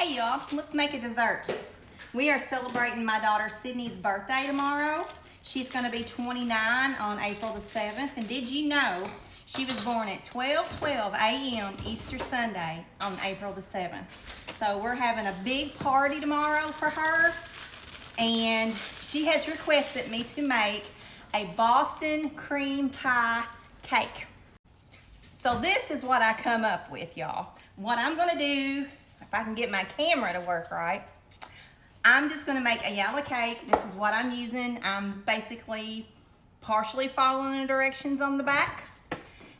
Hey y'all, let's make a dessert. We are celebrating my daughter Sydney's birthday tomorrow. She's gonna be 29 on April the 7th. And did you know she was born at 12:12 a.m. Easter Sunday on April the 7th. So we're having a big party tomorrow for her. And she has requested me to make a Boston cream pie cake. So this is what I come up with, y'all. What I'm gonna do, if I can get my camera to work right, I'm just gonna make a yellow cake. This is what I'm using. I'm basically partially following the directions on the back.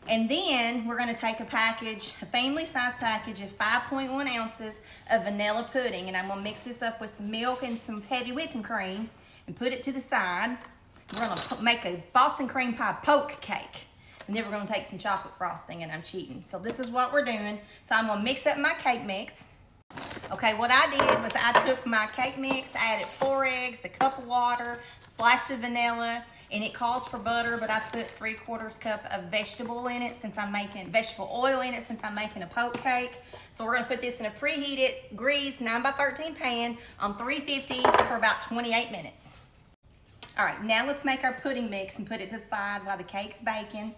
And then we're gonna take a package, a family size package of 5.1 ounces of vanilla pudding. And I'm gonna mix this up with some milk and some heavy whipping cream and put it to the side. We're gonna make a Boston cream pie poke cake. And then we're gonna take some chocolate frosting, and I'm cheating. So this is what we're doing. So I'm gonna mix up my cake mix. Okay, what I did was I took my cake mix, added 4 eggs, a cup of water, splash of vanilla, and it calls for butter, but I put 3/4 cup of vegetable in it since I'm making vegetable oil in it since I'm making a poke cake. So we're gonna put this in a preheated grease 9x13 pan on 350 for about 28 minutes. All right, now let's make our pudding mix and put it to the side while the cake's baking.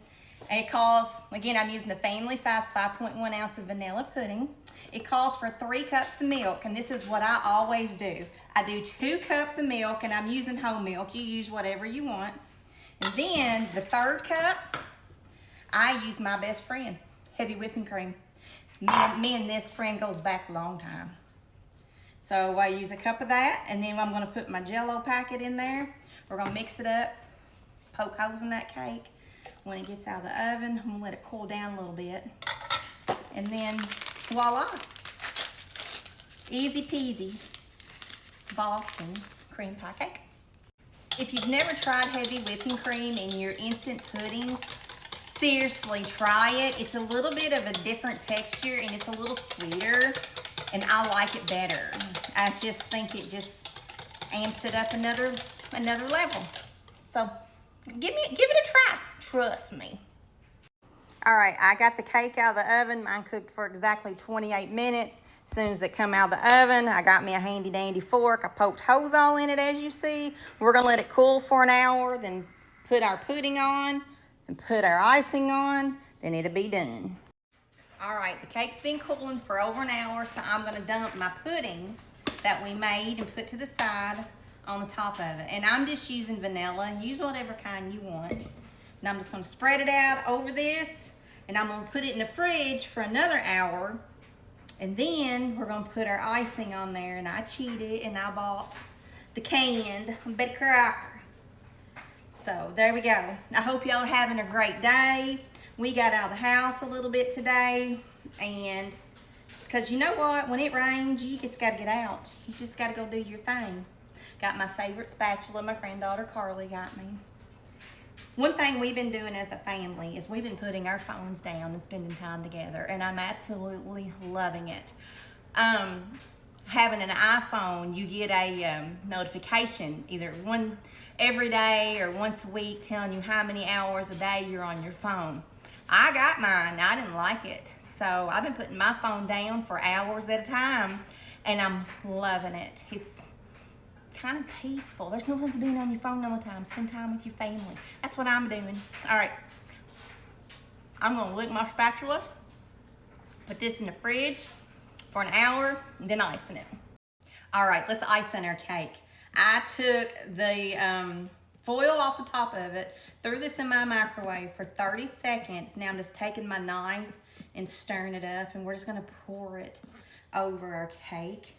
It calls, again, I'm using the family size 5.1 ounce of vanilla pudding. It calls for 3 cups of milk, and this is what I always do. I do 2 cups of milk, and I'm using whole milk. You use whatever you want. And then the 3rd cup, I use my best friend, heavy whipping cream. Me and this friend goes back a long time. So I use a cup of that, and then I'm gonna put my Jell-O packet in there. We're gonna mix it up, poke holes in that cake. When it gets out of the oven, I'm gonna let it cool down a little bit. And then voila, easy peasy Boston cream pie cake. If you've never tried heavy whipping cream in your instant puddings, seriously try it. It's a little bit of a different texture and it's a little sweeter, and I like it better. I just think it just amps it up another level. So give it a try. Trust me. All right, I got the cake out of the oven. Mine cooked for exactly 28 minutes. As soon as it come out of the oven, I got me a handy dandy fork. I poked holes all in it, as you see. We're gonna let it cool for an hour, then put our pudding on and put our icing on, then it'll be done. All right, the cake's been cooling for over an hour, so I'm gonna dump my pudding that we made and put to the side on the top of it. And I'm just using vanilla. Use whatever kind you want. And I'm just gonna spread it out over this, and I'm gonna put it in the fridge for another hour. And then we're gonna put our icing on there, and I cheated and I bought the canned Betty Crocker. So there we go. I hope y'all are having a great day. We got out of the house a little bit today, and because you know what, when it rains, you just gotta get out. You just gotta go do your thing. Got my favorite spatula my granddaughter Carly got me. One thing we've been doing as a family is we've been putting our phones down and spending time together, and I'm absolutely loving it. Having an iPhone, you get a notification either every day or once a week telling you how many hours a day you're on your phone. I got mine. I didn't like it, so I've been putting my phone down for hours at a time, and I'm loving it. It's kind of peaceful. There's no sense of being on your phone all the time. Spend time with your family. That's what I'm doing. All right. I'm gonna lick my spatula, put this in the fridge for an hour, and then icing it. All right, let's ice in our cake. I took the foil off the top of it, threw this in my microwave for 30 seconds. Now I'm just taking my knife and stirring it up, and we're just gonna pour it over our cake.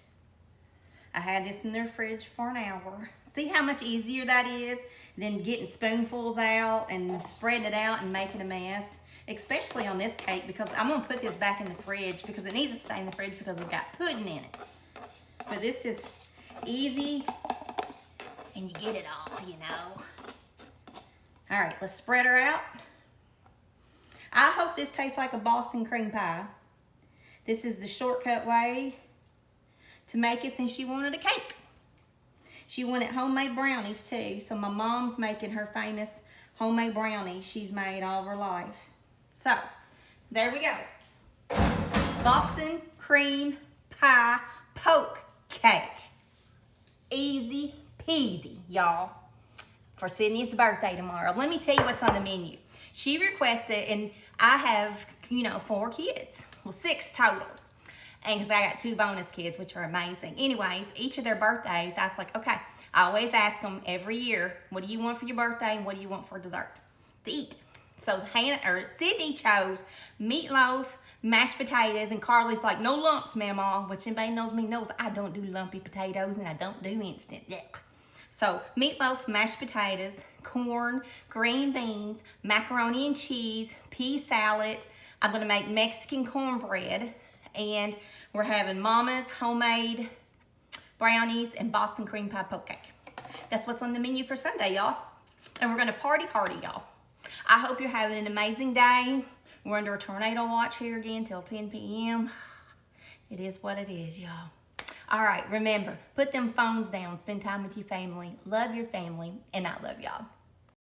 I had this in their fridge for an hour. See how much easier that is than getting spoonfuls out and spreading it out and making a mess, especially on this cake, because I'm gonna put this back in the fridge because it needs to stay in the fridge because it's got pudding in it. But this is easy and you get it all, you know. All right, let's spread her out. I hope this tastes like a Boston cream pie. This is the shortcut way to make it since she wanted a cake. She wanted homemade brownies too. So my mom's making her famous homemade brownies she's made all of her life. So there we go. Boston cream pie poke cake. Easy peasy, y'all, for Sydney's birthday tomorrow. Let me tell you what's on the menu. She requested, and I have, 4 kids. Well, 6 total. And because I got 2 bonus kids, which are amazing. Anyways, each of their birthdays, I was like, okay, I always ask them every year, what do you want for your birthday and what do you want for dessert to eat? So Sydney chose meatloaf, mashed potatoes, and Carly's like, no lumps, Mama, which anybody knows me knows I don't do lumpy potatoes and I don't do instant. Yuck. So meatloaf, mashed potatoes, corn, green beans, macaroni and cheese, pea salad. I'm gonna make Mexican cornbread, and we're having Mama's homemade brownies and Boston cream pie poke cake. That's what's on the menu for Sunday, y'all. And we're gonna party hardy, y'all. I hope you're having an amazing day. We're under a tornado watch here again till 10 p.m. It is what it is, y'all. All right, remember, put them phones down, spend time with your family, love your family, and I love y'all.